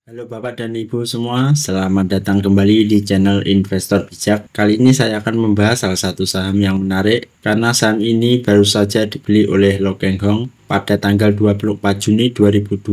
Halo Bapak dan Ibu semua, selamat datang kembali di channel Investor Bijak. Kali ini saya akan membahas salah satu saham yang menarik karena saham ini baru saja dibeli oleh Lo Keng Hong pada tanggal 24 Juni 2025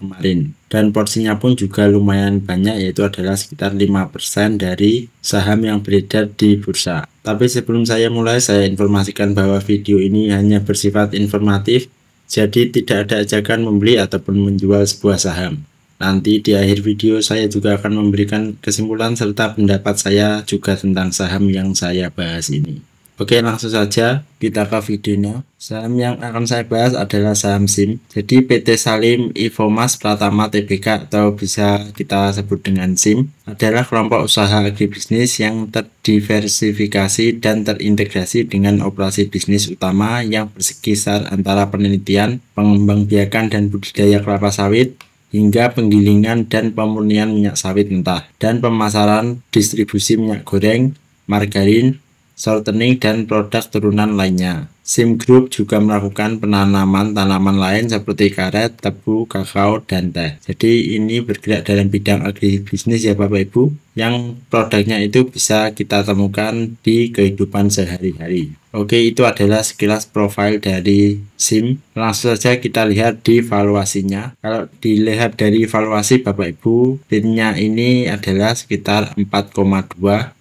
kemarin. Dan porsinya pun juga lumayan banyak, yaitu adalah sekitar 5% dari saham yang beredar di bursa. Tapi sebelum saya mulai, saya informasikan bahwa video ini hanya bersifat informatif, jadi tidak ada ajakan membeli ataupun menjual sebuah saham. Nanti di akhir video saya juga akan memberikan kesimpulan serta pendapat saya juga tentang saham yang saya bahas ini. Oke, langsung saja kita ke videonya. Saham yang akan saya bahas adalah saham SIM. Jadi PT Salim Infomas Pratama Tbk atau bisa kita sebut dengan SIM adalah kelompok usaha agribisnis yang terdiversifikasi dan terintegrasi dengan operasi bisnis utama yang berkisar antara penelitian, pengembangbiakan dan budidaya kelapa sawit, hingga penggilingan dan pemurnian minyak sawit mentah, dan pemasaran distribusi minyak goreng, margarin, shortening, dan produk turunan lainnya. SIM Group juga melakukan penanaman tanaman lain seperti karet, tebu, kakao, dan teh. Jadi ini bergerak dalam bidang agribisnis ya Bapak Ibu, yang produknya itu bisa kita temukan di kehidupan sehari-hari. Oke, itu adalah sekilas profil dari SIM. Langsung saja kita lihat di valuasinya. Kalau dilihat dari valuasi Bapak Ibu, REIT-nya ini adalah sekitar 4,2,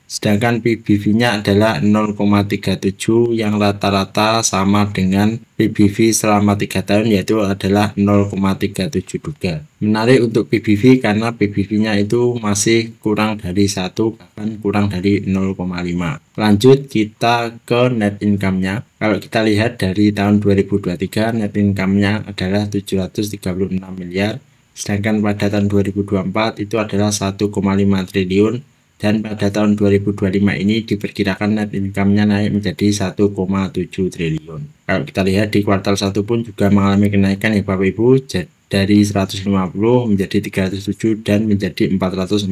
sedangkan PBV-nya adalah 0,37 yang rata-rata sama dengan PBV selama 3 tahun, yaitu adalah 0,37 juga. Menarik untuk PBV karena PBV-nya itu masih kurang dari 1, bahkan kurang dari 0,5. Lanjut kita ke net income-nya. Kalau kita lihat dari tahun 2023 net income-nya adalah 736 miliar, sedangkan pada tahun 2024 itu adalah 1,5 triliun. Dan pada tahun 2025 ini diperkirakan net income-nya naik menjadi 1,7 triliun. Kalau kita lihat di kuartal 1 pun juga mengalami kenaikan ya Bapak Ibu, dari 150 menjadi 307 dan menjadi 448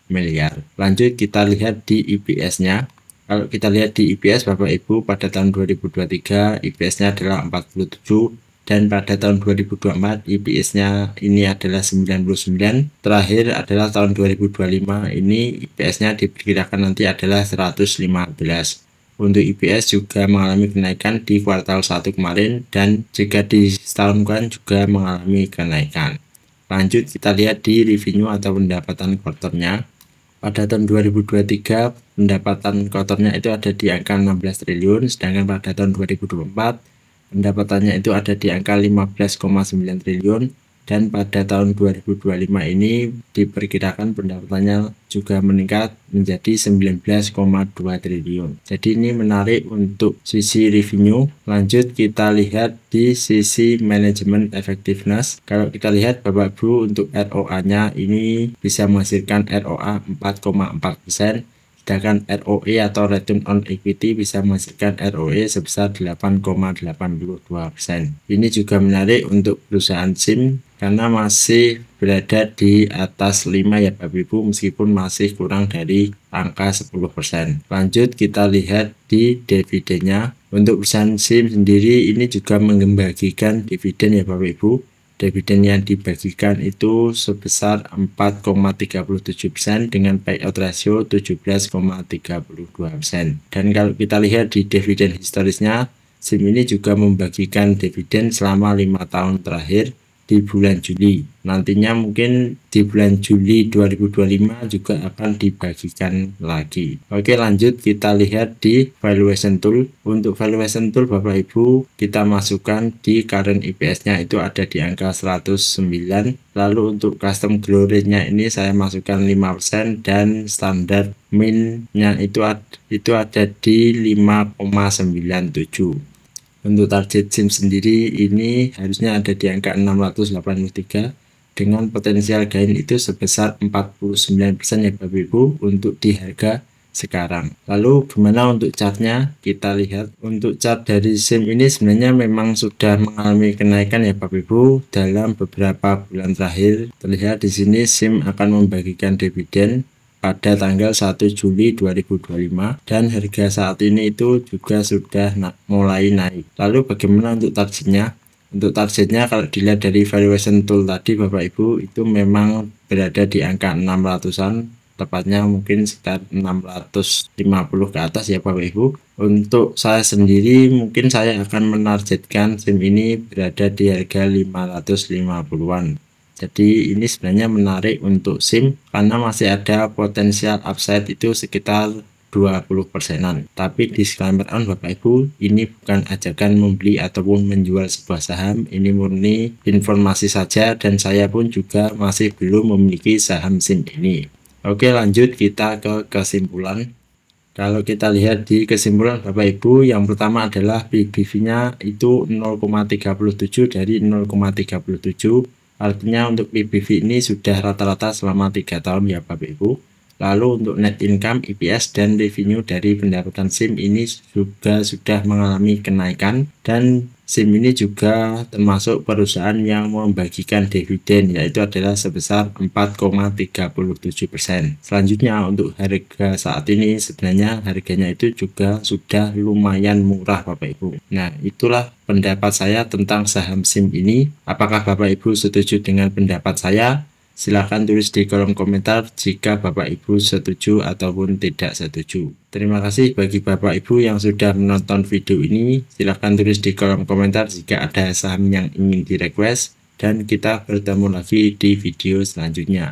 miliar. Lanjut kita lihat di EPS-nya. Kalau kita lihat di EPS Bapak Ibu, pada tahun 2023 EPS-nya adalah 47, dan pada tahun 2024 EPS-nya ini adalah 99. Terakhir adalah tahun 2025 ini EPS-nya diperkirakan nanti adalah 115. Untuk EPS juga mengalami kenaikan di kuartal 1 kemarin, dan jika disetahunkan juga mengalami kenaikan. Lanjut kita lihat di revenue atau pendapatan quarternya. Pada tahun 2023 pendapatan kotornya itu ada di angka 16 triliun, sedangkan pada tahun 2024 pendapatannya itu ada di angka 15,9 triliun, dan pada tahun 2025 ini diperkirakan pendapatannya juga meningkat menjadi 19,2 triliun. Jadi ini menarik untuk sisi revenue. Lanjut kita lihat di sisi manajemen effectiveness. Kalau kita lihat Bapak Ibu, untuk ROA-nya ini bisa menghasilkan ROA 4,4%. Sedangkan ROE atau Return on Equity bisa menghasilkan ROE sebesar 8,82%. Ini juga menarik untuk perusahaan SIM karena masih berada di atas 5 ya Bapak Ibu, meskipun masih kurang dari angka 10%. Lanjut kita lihat di dividennya. Untuk perusahaan SIM sendiri ini juga membagikan dividen ya Bapak Ibu. Dividen yang dibagikan itu sebesar 4,37% dengan payout ratio 17,32%. Dan kalau kita lihat di dividen historisnya, SIM ini juga membagikan dividen selama 5 tahun terakhir di bulan Juli. Nantinya mungkin di bulan Juli 2025 juga akan dibagikan lagi. Oke, lanjut kita lihat di valuation tool. Untuk valuation tool Bapak Ibu, kita masukkan di current EPS-nya itu ada di angka 109. Lalu untuk custom glory-nya ini saya masukkan 5% dan standar min-nya itu ada di 5,97. Untuk target SIM sendiri ini harusnya ada di angka 683 dengan potensial gain itu sebesar 49% ya Bapak Ibu untuk di harga sekarang. Lalu gimana untuk chartnya? Kita lihat untuk chart dari SIM ini sebenarnya memang sudah mengalami kenaikan ya Bapak Ibu dalam beberapa bulan terakhir. Terlihat di sini SIM akan membagikan dividen pada tanggal 1 Juli 2025, dan harga saat ini itu juga sudah mulai naik. Lalu bagaimana untuk targetnya? Untuk targetnya kalau dilihat dari valuation tool tadi Bapak Ibu itu memang berada di angka 600-an, tepatnya mungkin sekitar 650 ke atas ya Bapak Ibu. Untuk saya sendiri mungkin saya akan menargetkan SIM ini berada di harga 550-an. Jadi ini sebenarnya menarik untuk SIM karena masih ada potensial upside itu sekitar 20%-an. Tapi disclaimer on Bapak Ibu, ini bukan ajakan membeli ataupun menjual sebuah saham, ini murni informasi saja dan saya pun juga masih belum memiliki saham SIM ini. Oke, lanjut kita ke kesimpulan. Kalau kita lihat di kesimpulan Bapak Ibu, yang pertama adalah PBV-nya itu 0,37 dari 0,37. Artinya untuk PBV ini sudah rata-rata selama 3 tahun ya Bapak Ibu. Lalu untuk net income, EPS, dan revenue dari pendapatan SIM ini juga sudah mengalami kenaikan, dan SIM ini juga termasuk perusahaan yang membagikan dividen, yaitu adalah sebesar 4,37%. Selanjutnya untuk harga saat ini sebenarnya harganya itu juga sudah lumayan murah Bapak Ibu. Nah, itulah pendapat saya tentang saham SIM ini. Apakah Bapak Ibu setuju dengan pendapat saya? Silahkan tulis di kolom komentar jika Bapak Ibu setuju ataupun tidak setuju. Terima kasih bagi Bapak Ibu yang sudah menonton video ini. Silahkan tulis di kolom komentar jika ada saham yang ingin di request. Dan kita bertemu lagi di video selanjutnya.